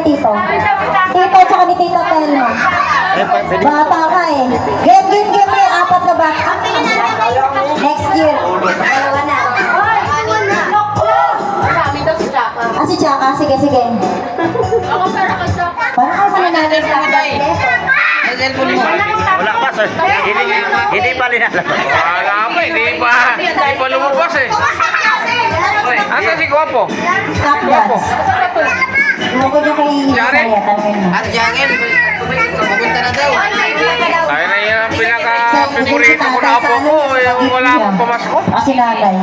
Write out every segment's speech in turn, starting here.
Tito. Tito tsaka ni Tito Telma. Bata ka eh. Game. Apat na bata. Next year. Dalawa na. Ah, si Chaka. Sige. Parang ako mananalis lang dahil. Wala pa, sir. Hindi pa linalabas. Wala pa, hindi pa lumabas eh. Asa si Guapo? Stop dance. Bukod yung kay Isaya, tanongin mo. At Jangel, pupunta na daw. Ay na yan ang pinaka-favorito ko na apo ko. Yung wala akong pamasko. Kasi nanay.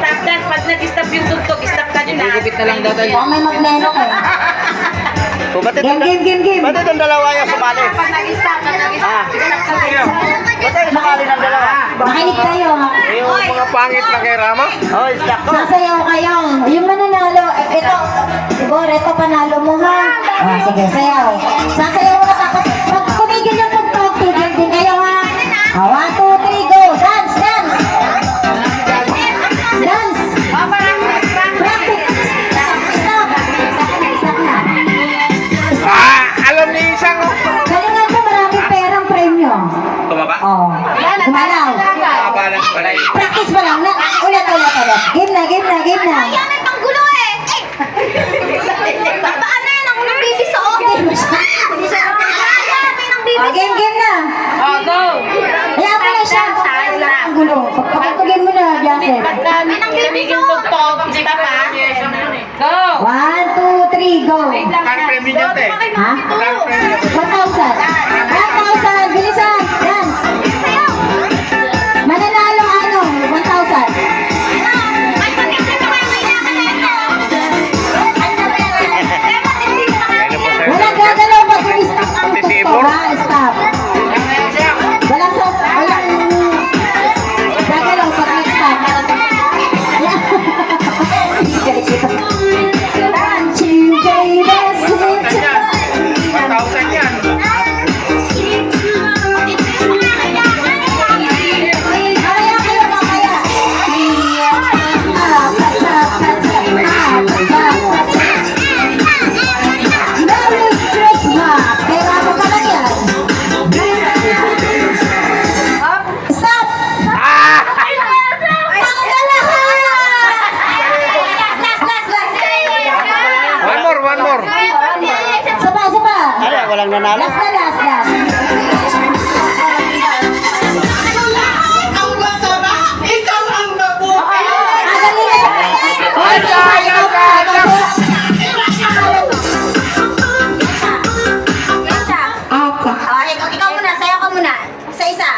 Stop dance, pag nag-stop yung tugtog, stop ka din na. Gigipit na lang daw tayo. Baka may magnenok eh. Game. Ba't itong dalawa yung sumali? Pag nag-stop, stop ka din. Ba't tayo sumali ng dalawa? Makinig kayo ha. Yung mga pangit na kay Rama. Oh, istak ko. Sasayaw kayo. Yung mananalo, ito. Siguro, ito panalo mo ha. Ah, sige, sayaw. Sasayaw ka tapos pag kumigil yung tugtog, tigil din kayo ha. 1, 2, 3, go. Dance. Practice. Stop na. Alam ni Isang. Galingan mo, maraming perang premyo. Tumaba? Oo. Gumalaw. Balance pala yun. Practice mo lang. Ulit. Game na. Yan ay panggulo eh! Babaan na yan, ako ng baby sa oven. Game na. Go! Kaya pala siya. Ang gulo. Pagpapatugin mo na, Jacek. May nang baby sa tugtog, stop ha? Go! 1, 2, 3, go. Kang premyo niya, te. Ha? 1,000. Bilisan. Dance. Mananalo 1,000. Walang gagalaw pag i-stop ang tugtog ha. Stop. Walang gagalaw pag i-stop. Dancing baby, slip to 1,000 yan. One more. Sapa. Ano, walang nanalo? Last. Ikaw muna, sayaw ka muna. Isa-isa.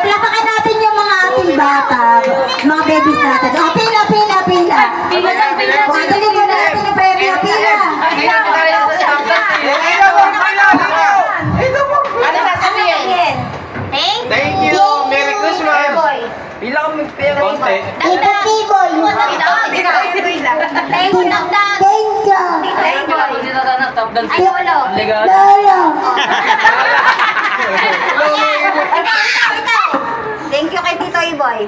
Plapakan natin yung mga ating bata, mga babies natin. Pila. Pagkali mo na natin yung premyo, pila. Ano sasabihin? Thank you. Merry Christmas. Pila kami pera. Konti. Tito Tiboy. Thank you, Dagdag. Thank you. Ay, Lolo. Lolo. Thank you kay Tito Iboy.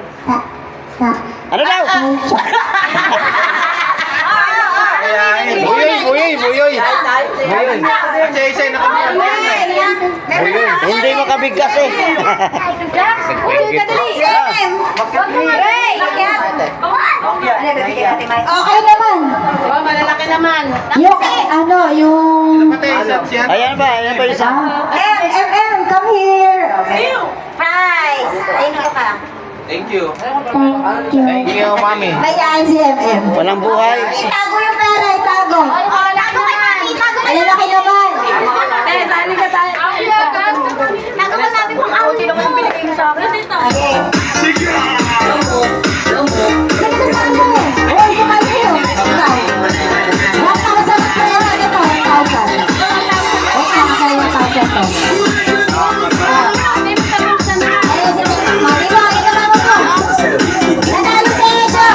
Ano daw? Buyoy. Isa na kami. Hindi makabigkas eh. Okay naman. Oh, malalaki naman. Yung Ayan ba yung isa? come here. Prize. Thank you ka. Thank you. Thank you. Thank you, mami. Mayaan si MM. Walang buhay. Itago yung pera, itago. Oh, lago kay Mami. Tago Ang lalaki naman. sali ka tayo. Tago mo namin pang ako. Sino mo binigay mo sa akin? Okay. Sige sa saan mo? Uy, sumali kayo. Ikaw. 1,000 pera ito. 1,000. Okay, masaya 1,000 to. Nanalo sa Asia.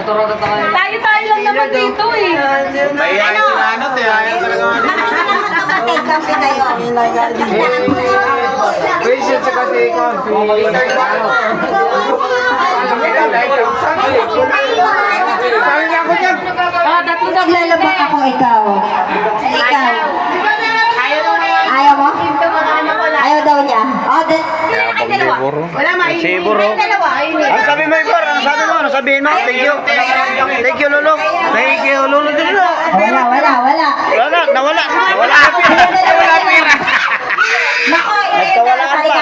Tayo lang naman dito eh. Mahihayin sila ano, ayaw talaga nga dito. Kapatid, kampi kayo. Patient sa kasi ikaw. Sabi niya ako dyan. Naglalabak ako ikaw. Ikaw. Ayaw mo? Ayaw daw niya. Oh, Si Buro. Ano sabi mo, Igor? Ano sabi mo? Ano sabihin mo? Thank you. Thank you, Lolo. Thank you, Lolo. wala. Nawala na pira. Wala pira. Nako, Nagkawalaan pa.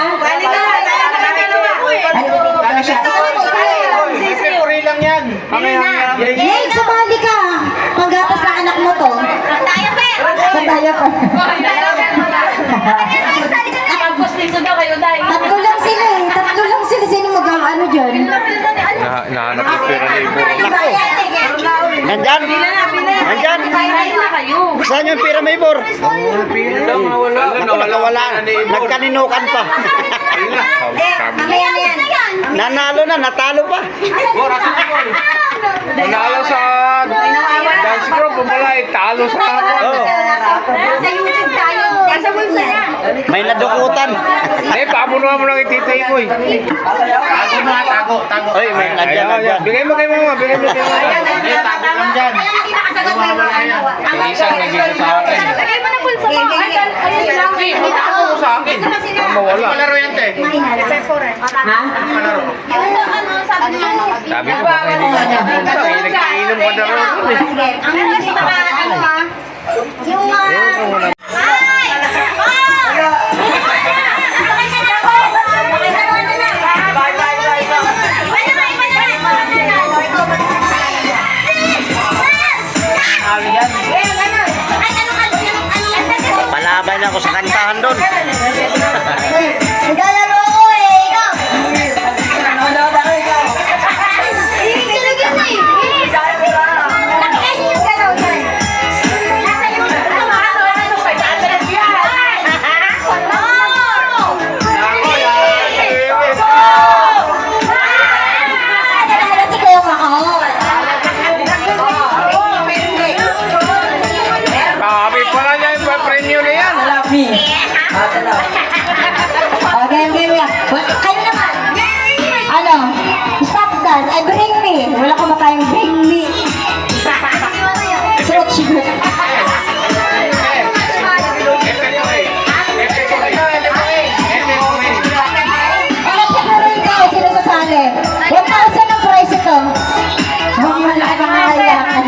Puri lang yan. Hey, sumali ka. Panggatas ng anak mo to. Sa tayo pa. Tapos dito daw kayo, Day. Tatlo lang sila eh. Tatlo lang sila. Sino mag-ano dyan? Nahanap yung pera ni Ibor. Nandyan. Nandyan. Kain na kayo. Saan yung pira mo, Ibor? Nawala. Nawala. Nagkaninukan pa. Mamaya na yan. Nanalo na, natalo pa. Nanalo sa dance group, pumalay, talo sa Oh, Nasa YouTube tayo. Nasa bulsa niya. may nadukutan. Eh, pamunuhan mo lang yung titay mo eh. Tago. Oy, may nandyan, nandyan. Bigay mo kay mama, bigay mo kay mama. Tago lang dyan. Isang nagiging sa akin. Lagay mo na bulsa mo. Ayun lang. Ako mo sa akin. Mawala. Palaro yan, te. Ha? Sabi ko ba kayo nagkainom pa na rin. Sige. Ang hindi baka ano ha? Yung Palabay na ako sa kantahan doon. naglalaro ako eh. Ikaw. Sabi pala niya yung premyo na yan. Okay, game. Ano naman? Ano? Stop dance. Ay, bring me. Wala ko matayang bring me. So, chigo. Ano sa karoon ka? Sino sasali? 1,000 ang price ito. Huwag mo lang pangangailangan.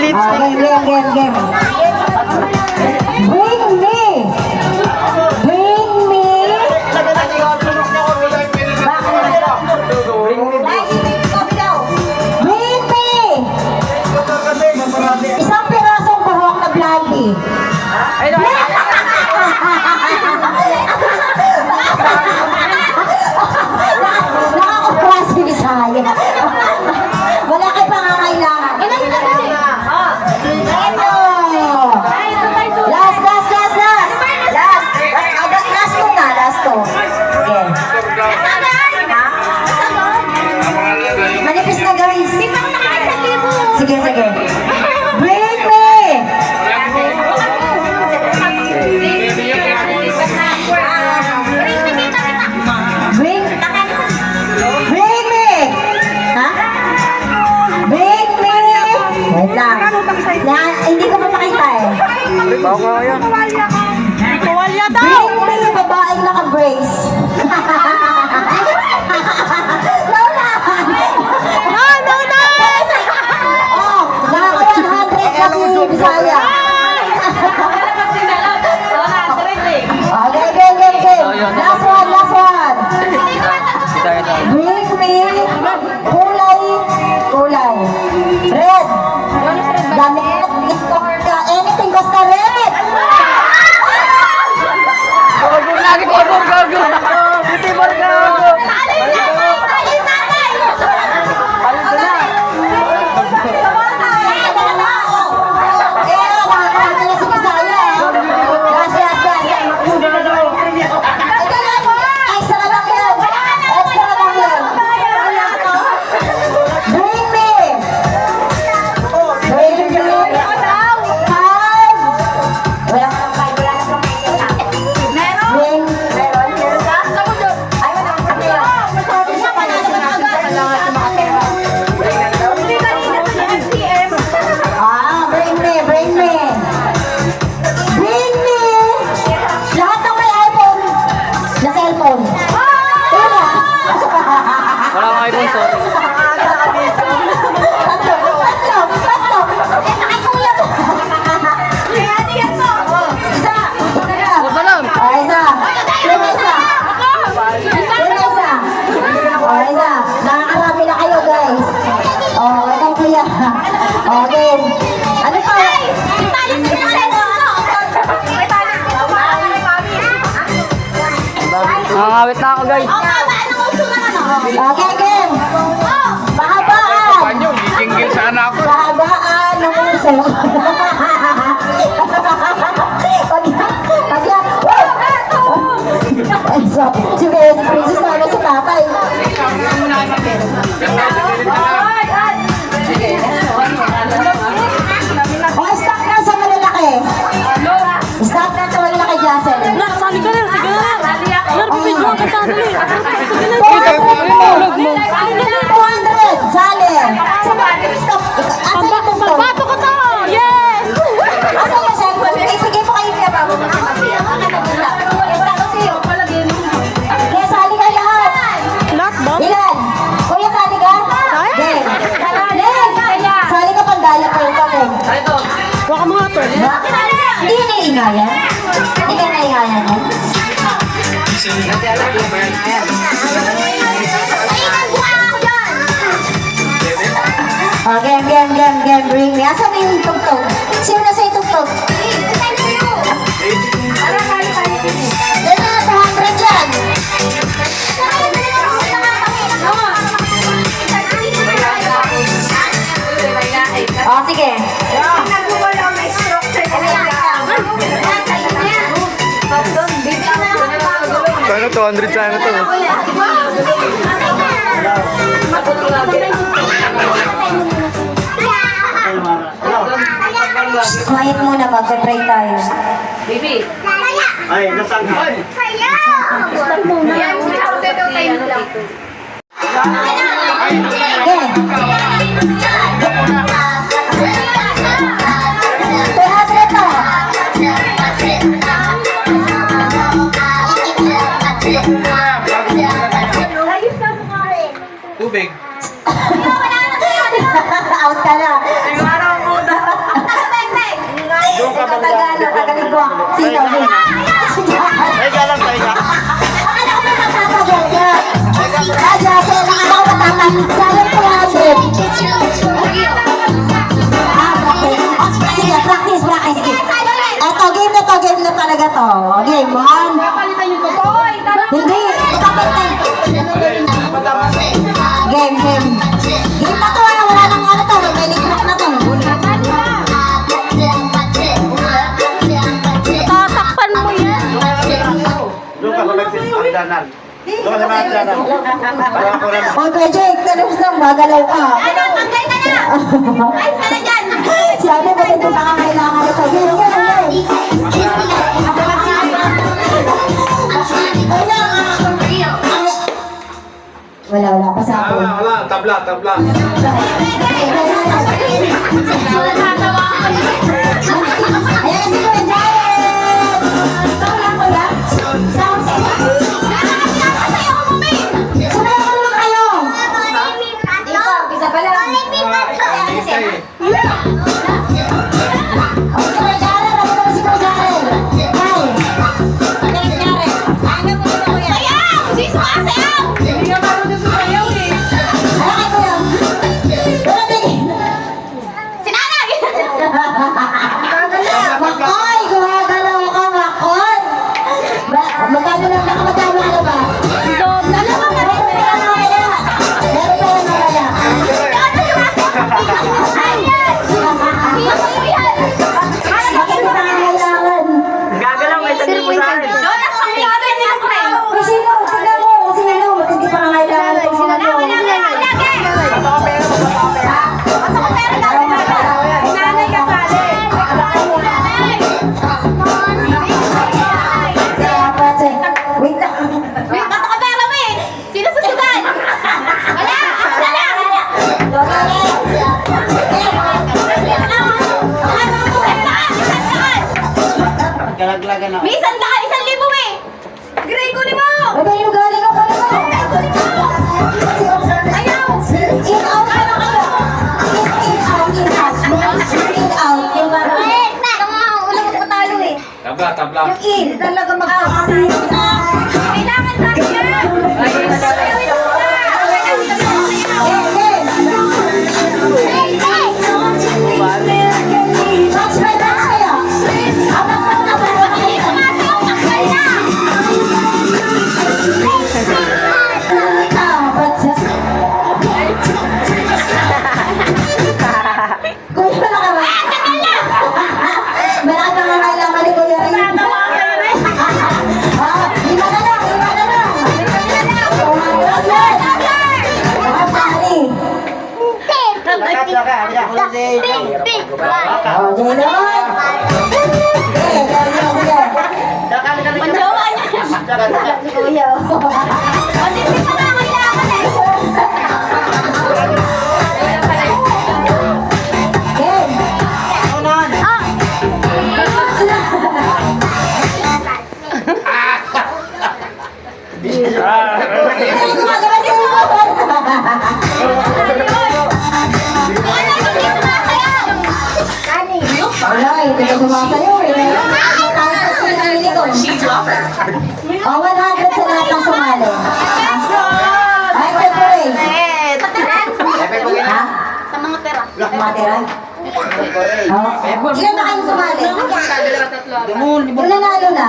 Game. Bring me. Bring me. Bring me. Isang pirasong buhok na blondie. Nakakapura si Bisaya. Wala kayo pangangailangan. Ito. Last to. Okay. Manipis na guys. Sige. Bring me. Bring me. Ha? Bring me. Wait lang. Hindi ko mapakita eh. Baka nga yan. Bring me yung babaeng naka-brace. Oh, naka 100 na si Bisaya. Okay, game. Last one. Bring me kulay. Red. Gamit anything basta red. Okay. Ano pa? Nakakawit na ako guys. Okay, game. Mahabaan. Panyo, gigingil sana ako. Mahabaan ng uso. Sige, si Princess na si tatay. O, stop na sa malalaki. Stop na sa malalaki, Jassel. Sali ka na, sige na. Video ka tali. 200, sali. Stop. Asa yung punto? Bato ka to! Yes! Asa yung cellphone? Sige mo kayo niya ba? Kaya sali kayo lahat. Lahat ba? Ilan? Kuya, sali ka? Len. Sali ka pang daya kayo ka, Len. Baka mga to. Hindi ka naiingayan? Hindi ka naiingayan mo? Oh, game. Bring me. Asan na yung tugtog? Sino na sa'yo tugtog? Dito na, 200 yan. Oh, sige. Ano, 200 sana to. Quiet muna, magpe-pray tayo. Ay, nasaan ka? Okay. Perhas ito. Tubig. Out ka na. mo. Sino? Teka lang, teka. Akala ko matatagol ka. Raja, akala ko matatagol. Sabi ko lang. Sige, practice. Ito, game na talaga to. Game 1. Hindi, kapalitan. Game. Game na to, wala nang ano to. May ligmak na to. Tatakpan mo yan. Doon ka sa nagsisandanan. Doon ka sa nagsisandanan. Parang ako lang. O, Kuya Jake, tanong lang, magalaw ka. Tanggal ka na. Ayos ka na dyan. Sabi ko, ito nakakailangan ito. Game. Wala pa sa akin. Wala, tabla. Ayan si Kuya Jared! Ito lang kuya. Sound check. Sumayaw ko naman kayo. Isa pa lang. O, si Kuya Jared, ako naman si Kuya Jared. Hi. Ayan kay kuya. Wala tingin. Makoy, gumagalaw ka, Makoy. Magkano lang nakamadama ka ba? Meron pa yan mamaya. Bakit mo nangangailangan? Gagalaw, may sabi mo sa akin. Kung sino, tignan mo, kung sino, ba't hindi pa nangangailangan itong mga to? Kaya pa, check. Wait lang. Galaglagan ako. May 100, 1,000 eh! Gray, kunin mo! Bagay yung galing ako na mo. Ayaw! In out ka na kayo. In out. In out. Yung parang, Ulang patalo eh. Tabla. yung in, talaga magkakaroon. Kailangan sa akin yan! Touch by touch kayo. Abang mo na ba? Kuya, wala ka ba? Malaki pa nga kailangan ni Kuya rin. Lima na lang. Oh, Jay naman. Panjowa niya! Si Kuya. Hindi pa na kailangan eh! Game. Ay, gumagawa si Kuya. Wala, hindi ka sumasayaw eh. Kahit sa sinarili ko. O, 100 sa lahat ng sumali. Ay, February. Ha? Sa mga pera. Matira. Oh. Ilan na kayo sumali? Yung nanalo na?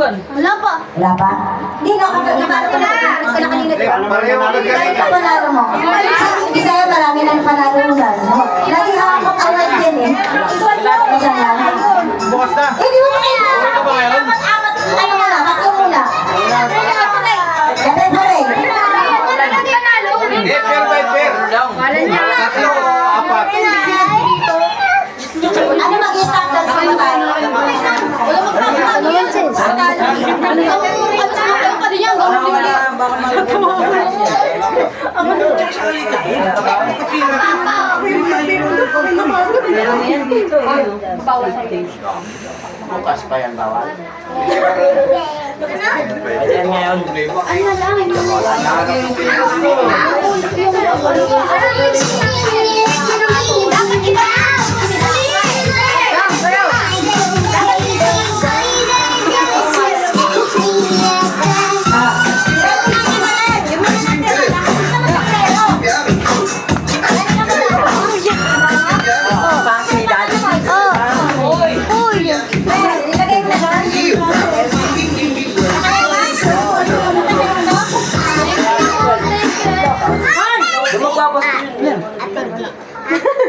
Wala pa. Wala pa? Hindi na ako Mas ka na kanina. Ito panalo mo. Isa yan, marami nang panalo mo dyan. Lagi hawak award yan eh. Isa yan. Bukas na. Eh, di mo makita. Ito ba ngayon? Ano muna? Bakit muna? Gabi pa rin. Fair. Tatlo o apat. Ano mag-start dance sa mga tayo? Bukas pa yan, bawal. Ayan ngayon. Dapat iba!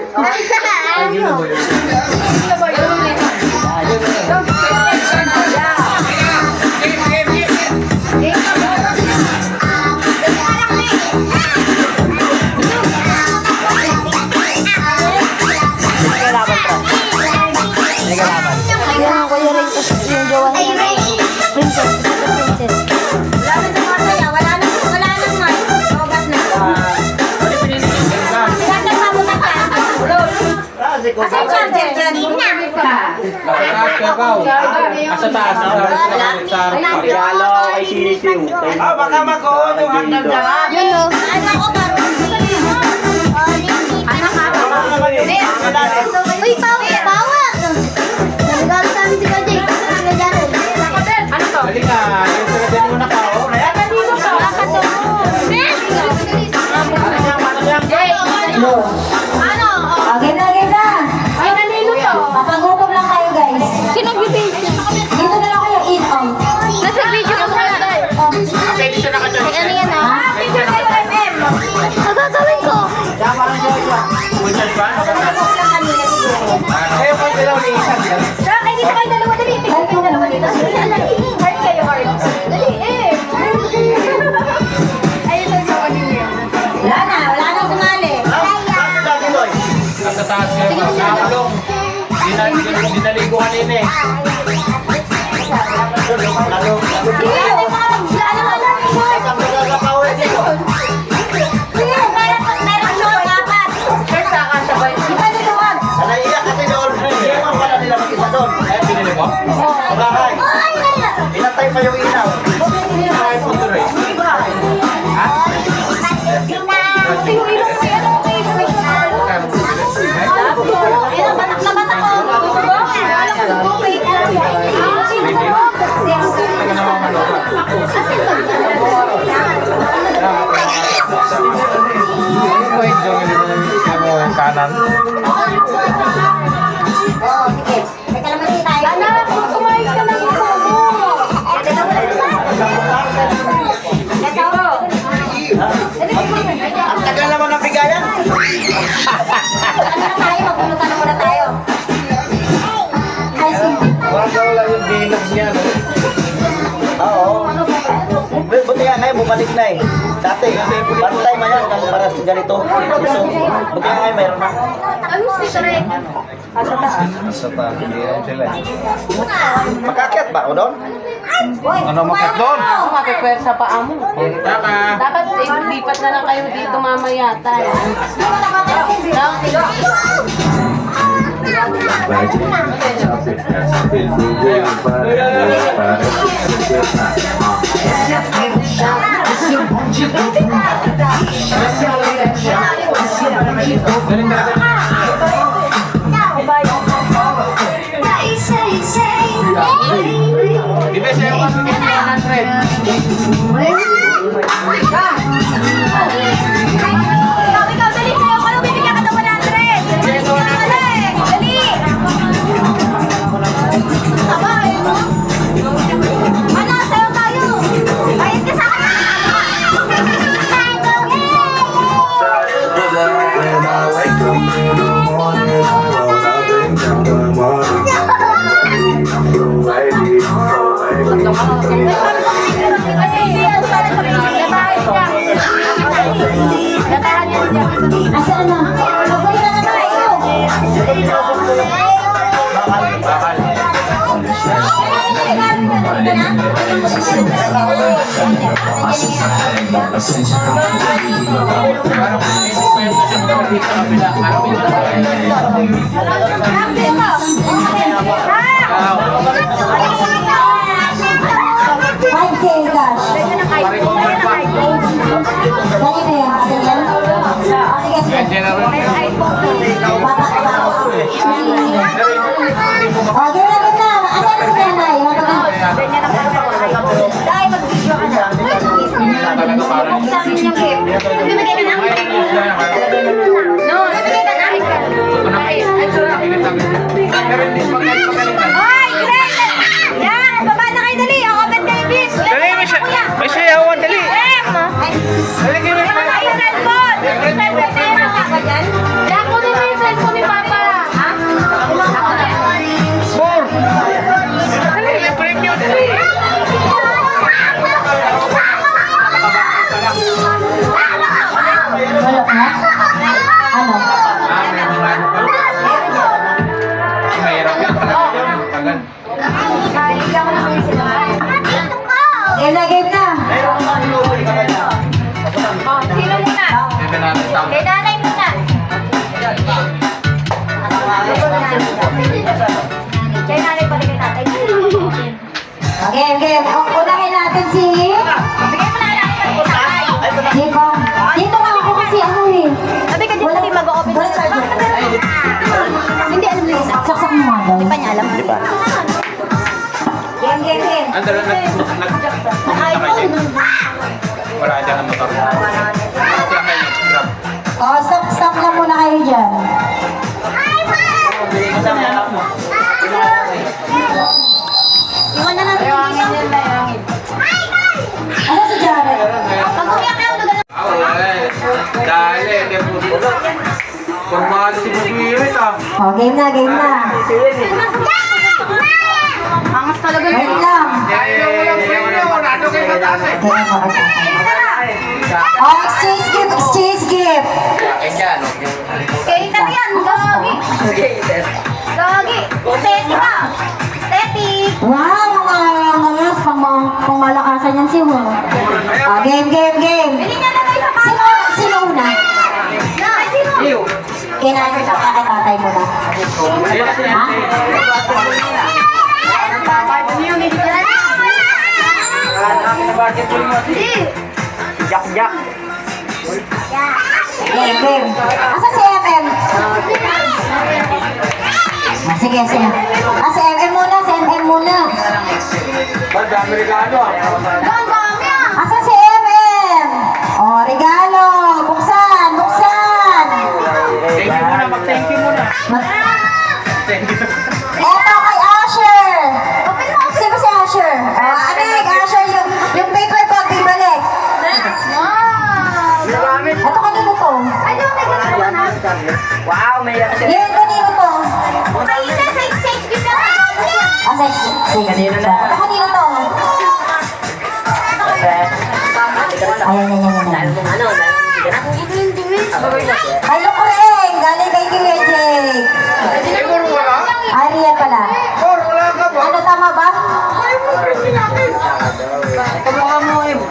Ayun ang kuya rin kasi yung jowa niya. Princess. Wala nang mic. Robot na. Kasi pamunta ka. Asa yung charger dyan? Asa taas. Regalo kay Sisiw. Baka mag-uunuhan na dyan. Yun o. Ano ko ba? Anak ka? Uy, bawag! Nagagalit sa amin si Kajay. Ano to? Halika, yung pinadali mo na ka, oh. Hello. Ano? Again na. Ay, nanilo to. Papagutom lang kayo guys. Sino video? Dito na lang kayo eat on. Nasa video ko muna. Pwede siya nakadyan. Ano yan ah? Picture kayo MM. Nagagawin ko. Kayo kayo dalaw ni isa. Ay, dito kayo dalawa. Dali. Picture kayo dalawa dito. Heart kayo, heart. Dali, eh. Ayun lang sa kanila. Wala na sumali. Nasa taas kayo, nakakulong. Dinali ko kanina eh. Sige, meron siya dapat. Naiiyak kasi doon. Hindi naman pala nila mag-isa doon. Kaya pinili mo? Bakay. Inatay pa yung ilaw. Kaya po tuloy. Ayun, batak na batak ko. Gusto mo? Taga naman manok. Wait, yung kanan. Oo, sige. May kalamansi tayo. Anak, kumain ka lang ito. Ang tagal naman ng bigayan. Ano na tayo? Magpulutan na muna tayo. Ay, sige. Wala yung bilogs niya, no? Oo. Buti nga ngayon, bumalik na eh. Dati, bantay man yan, para sa ganito. Ito, buti nga ngayon, mayroon na. Ano si Shrek? Sa taas, hindi yan sila. Makakyat ba ako doon? Ano makit doon? Mapipwersa pa amo. Punta ka. Dapat lipat na lang kayo dito mamaya tayo. Di ba sa'yo kasi 100? Ikaw, dali sa'yo. Kung bibigyan ka ng 100. Dali. Aba, ano, sa'yo tayo. Bayad ka sa akin. Asaan na? Magpulutan na tayo. Five K cash. Kanina yan. Ganyan. Sige, sige. Batak pa. O, ganyan na. Asan mo yan, Nay? Dahil mag-video ka na. Sa amin yung game. Bibigay ka na? No, bibigay ka na. Hoy, Greg! Yan, baba na kayo dali. Ako, Ben Davis. Dali, may sayawan, dali. Em! Dali, Ano kayo, cellphone? Cellphone na yun. Ako dyan. Game. Unahin natin si... Dito. Dito nga ako kasi ano eh. Sabi ka dito, hindi mag-open. Wala charger. Hindi alam ni Lisa. Saksak mo nga daw. Hindi pa niya alam. Di ba? Game. Ang dalawa wala dyan ang motor. Sila kayo, grab. Oh, stop lang muna kayo dyan. Iwan na natin dito. Ano si Jared? Pag umiyak ka, maganda. Dahil kaya puto. Formado si Bubirit ah. Oh, game na. Angas talaga Wait yun. lang. Nado kayo mataas eh. Game na. Oh, exchange gift. Akin dyan. Skater yan, gagi. Gagi. Steady ka. Steady. Wow, mga pang malakasan yan si Juan. Oh, game. Bili niya na tayo sa Sino una? Na, sino? Kinain sa kakatay mo na. Ha? Hindi. Jak. Game. Asa si MM? Ah, sige. Si MM muna. Ba't dami regalo ah? Ang dami ah. Asa si MM? Oh, regalo. Buksan. Thank you muna, mag-thank you muna. Thank you. Eto kay Asher. Sino si Asher? Asher, yung paper bag, bibalik. Wow. Eto kanino to? Ay, di ba may gano'n na? Yan, kanino to? Ay, isa sa exchange gift na Asa, kanino to? Eto kanino to? Ayan. Ay, Lukureng! Galing kay Kuya Jake. Siguro wala? Ariel pala. Siguro wala ka ba? Ano, tama ba?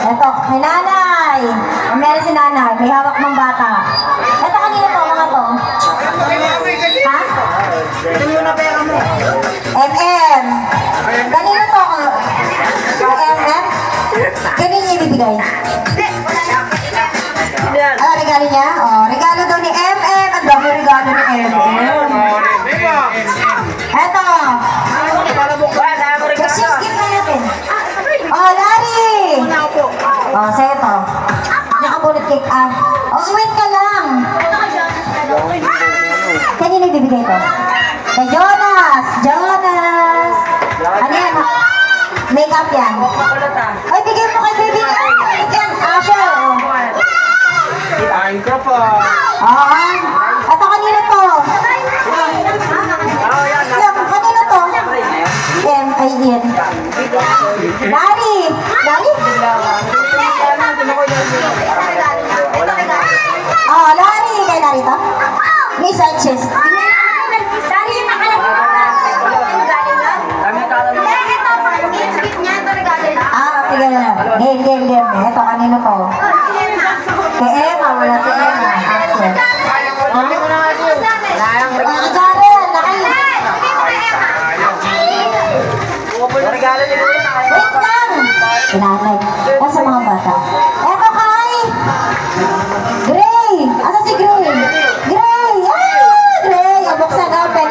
Eto, may nanay. Meron si nanay. May hawak ng bata. Eto, kanino to, mga to? Ha? MM. Kanino to? MM? Kanino niya ibibigay? Ah, regalo niya? Oh, regalo daw ni MM. Ang dami regalo ni MM. Eto. Exchange gift na natin. Oh, Larry! Oh, sa'yo to. Nakabunot cake ah. Oh, wait ka lang. Kanino ibibigay to? Kay Jonas! Ano yan? Makeup yan. Ay, bigay mo kay baby. Yan, Asher. Kain ka pa. Oo. Ito kanino to? Kanino to? Ay, yan. Larry! Oh, Larry! Kay Larry to? Miss Sanchez. Dali yung nakalagay ko na. Ito, pang exchange gift niya, ito regalo na. Sige na. Game. Ito, kanino to? Kay Emma, wala si Emma. Action. Jaren, wait lang! Pinanay. Sa mga bata. Eto kay... Gray! Asa si Gray? Gray! Gray! Buksan, open.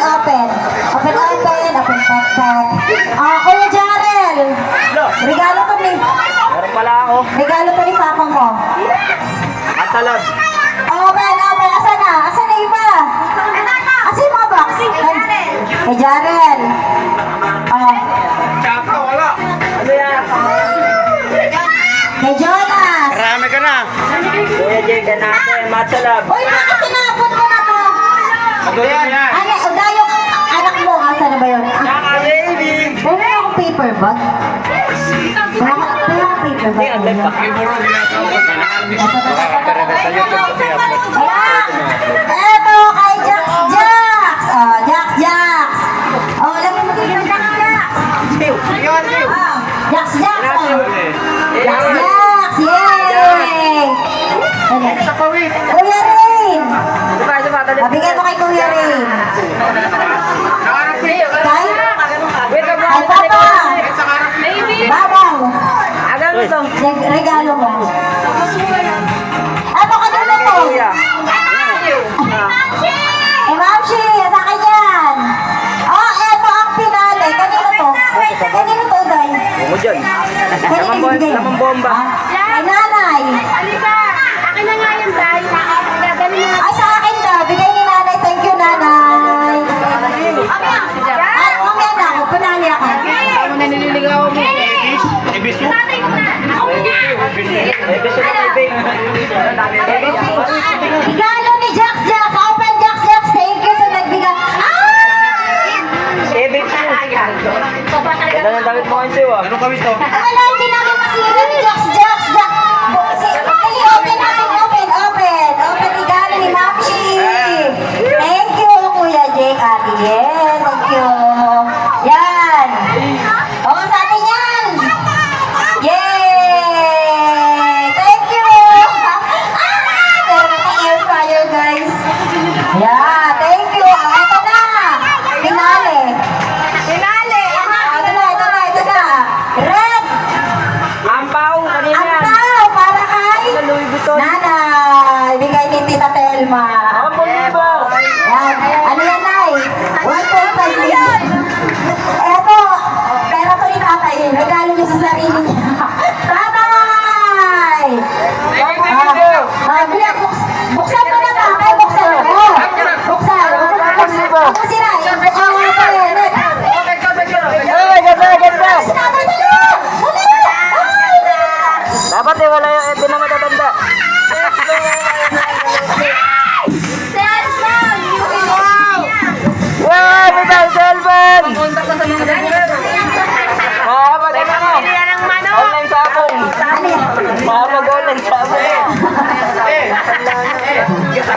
Kuya Jarel! Regalo pa ni... Meron pala ako. Regalo pa ni Papang ko. Matalab. Open. Asa na iba? Asa yung mga box? Kay Jarel. Tsaka wala. Ano yan? Kay Jonas. Marami ka na. Kuya Jake, natin. Matalab. Uy, bakit tinapon mo na to? Ano yan? Ano, Udayong anak mo. Asa na ba yun? Baby. Meron akong paper bag. Meron akong paper bag. Siguro ginagawa ko na. Nakakapera sa YouTube kasi upload. Ayan! Eto kay Jax! Oh, Jax! Oh, lagyan mo dito Jax! Jax! Yay! Kuya Rain! Mabigay mo kay Kuya Rain. Nakarap ko yun. Kay? Kay Papa!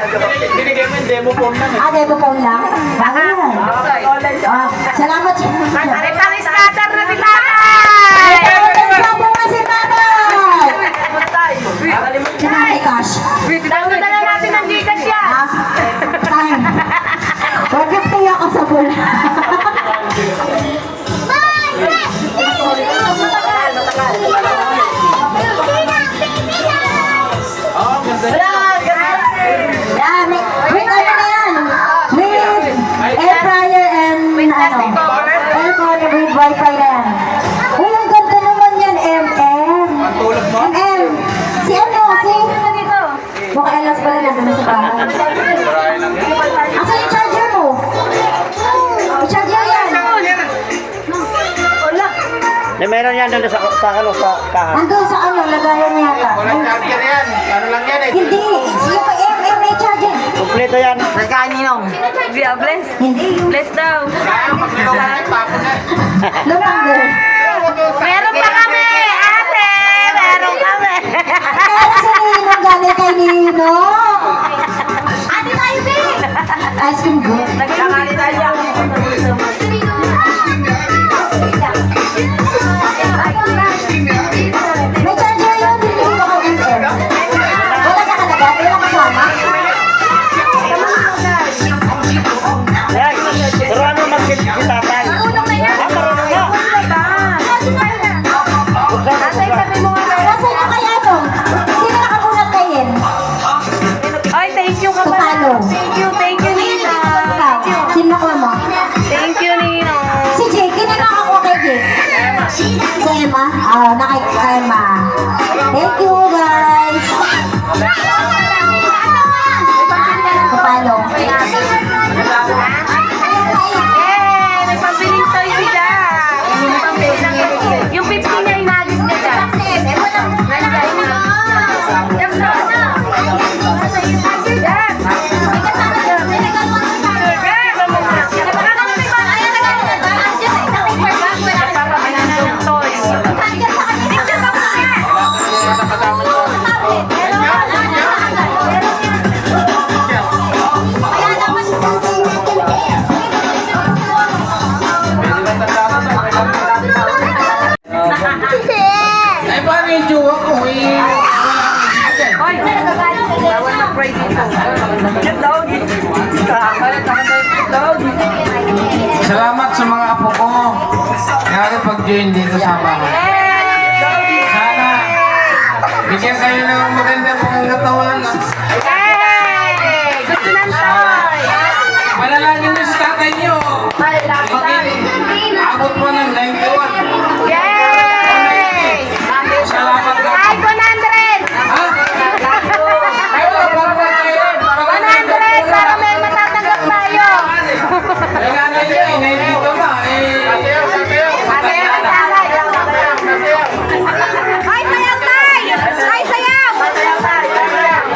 Binigay mo yung demo form na. Ah, demo phone lang? Ayan. Salamat siya. Pang-scatter na si tatay! Sabi nga si tatay! Sinakay cash. Download na lang natin ang Gcash yan. Ah, time. Huwag yung tiyak ka sa bula. Yeah, with ano na yan? With air fryer and ano? Air fryer with wifi na yan. Uy, ang ganda naman yan, MM. MM. Si ano? Si... Mukha elas pala na sa bahay. Asa yung charger mo? I-charger yan. Meron yan doon sa kaha. Andun sa ano, lagayan niya yata. Walang charger yan. Ano lang yan eh. Hindi. Yung MM may charger. Kompleto yan. Via bless. Hindi. Bless daw. Pag nilungan, tapon na. Lutang girl. Meron pa kami, ate! Meron kami! Kaya sa Ninong galing kay Nino. Ate tayo, babe! Ice cream girl. Nagkakali tayo. May charger yun. Hindi mo ka MM. Wala ka talaga? Wala ka kasama? Ayan. Pero ano mag-sit si tatay? Marunong na yan. Marunong na. Ate, sabi mo nga meron. Nasaan na kaya to? Sino nakamulat kayo? Ay, thank you ka Paano? Thank you, Nina. Ikaw, sino ko mo? Thank you, Nino. Si Jake, kinaka ko kay Jake. Si Emma? Ah, nakay Emma. Thank you, guys. Paano? Eh, may pambiling toy sila. May pambiling ng yung 50 niya inagis niya dyan. Nandiyan na. Ay, paano yung jowa ko eh? Oy, bawal mag-pray dito. Salamat sa mga apo ko. Nakakapag-join dito sa bahay. Sana bigyan kayo ng maganda pong katawan. Hey! Gusto ng toy! Manalangin niyo sa tatay niyo. Abot mo ng 91. Yay! Salamat ka. Ay, 100! Ha? Ayaw na, para na tayo. 100 para may matatanggap tayo. Ay, nanay niya, inayin ka ba? Masaya ka tayo. Ay, sayaw tayo! Ay, sayaw!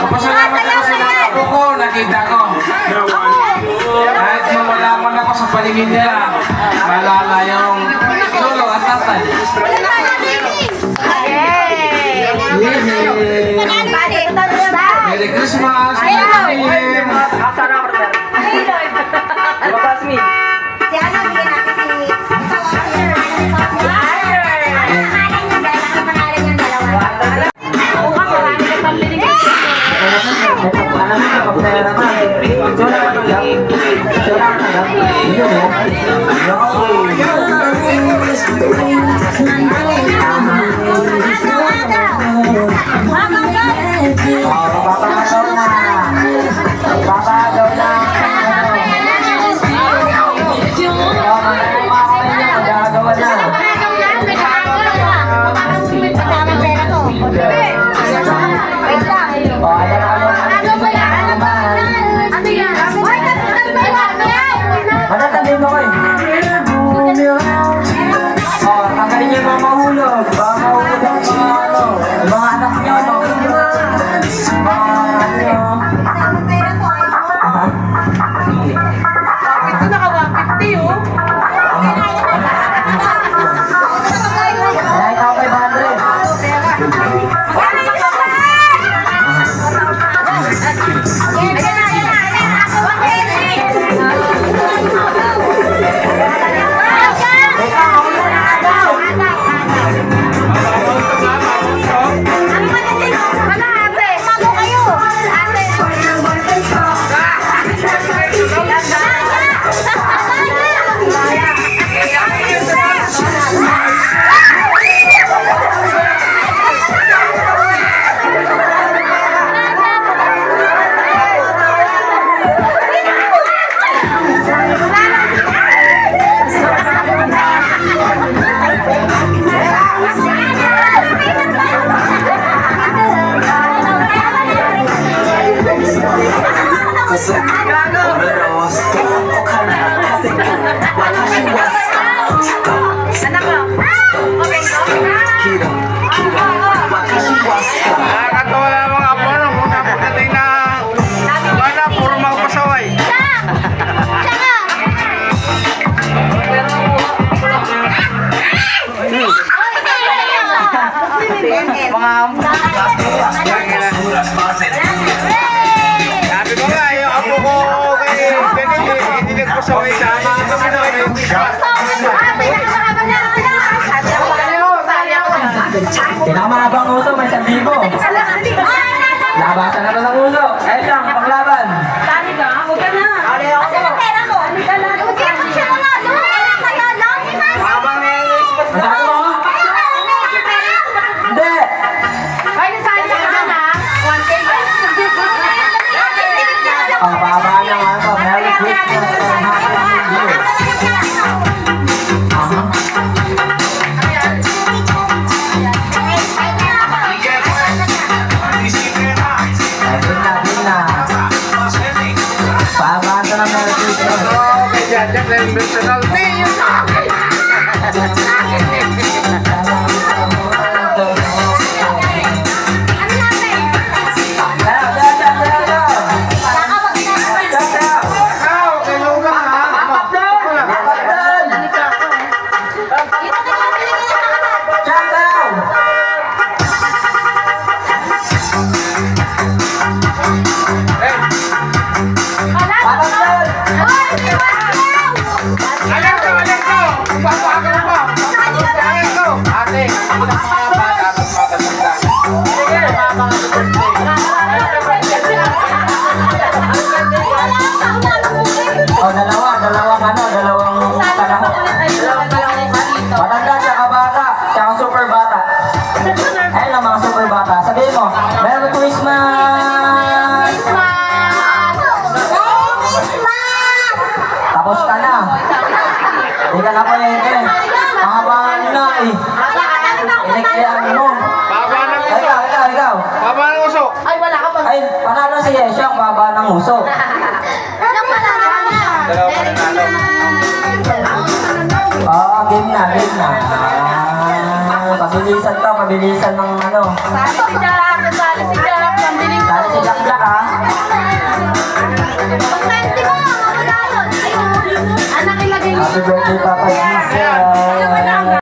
Pasalamat ako sa mga apo ko, nakita ko. Kahit malaman ako sa paligid nila, malala yung lolo at tatay. Yay! Merry Christmas! Merry New Year! Si ano, bigyan natin si... Ano yan? Ay, Matatabi mo ko eh. Sabay sama ito ano. Pinakamahabang uso, may 1,000. Labasan na to ng uso. Ayun lang, panglaban. Ang sabi mo? Hindi. Pababa na nga po. Merry Christmas and Happy New Year. Din na. Pababa na ng Merry Christmas. Okay, dyan sa personal. Dalawang panahon. Matanda, tsaka bata, tsaka super bata. Ayun lang mga super bata. Sabihin mo, Merry Christmas! Tapos ka na. Hindi ka na pwede. Mahabaan na eh. Iniklian mo. Ikaw. Baba ng usok. Ay, panalo si Yesyang, baba ng uso. Dalawa ka nanalo. Oo, game na. Pabilisan to, pabilisan ng ano. Dali si Jack Jack ha. Happy birthday, Papa Jesus.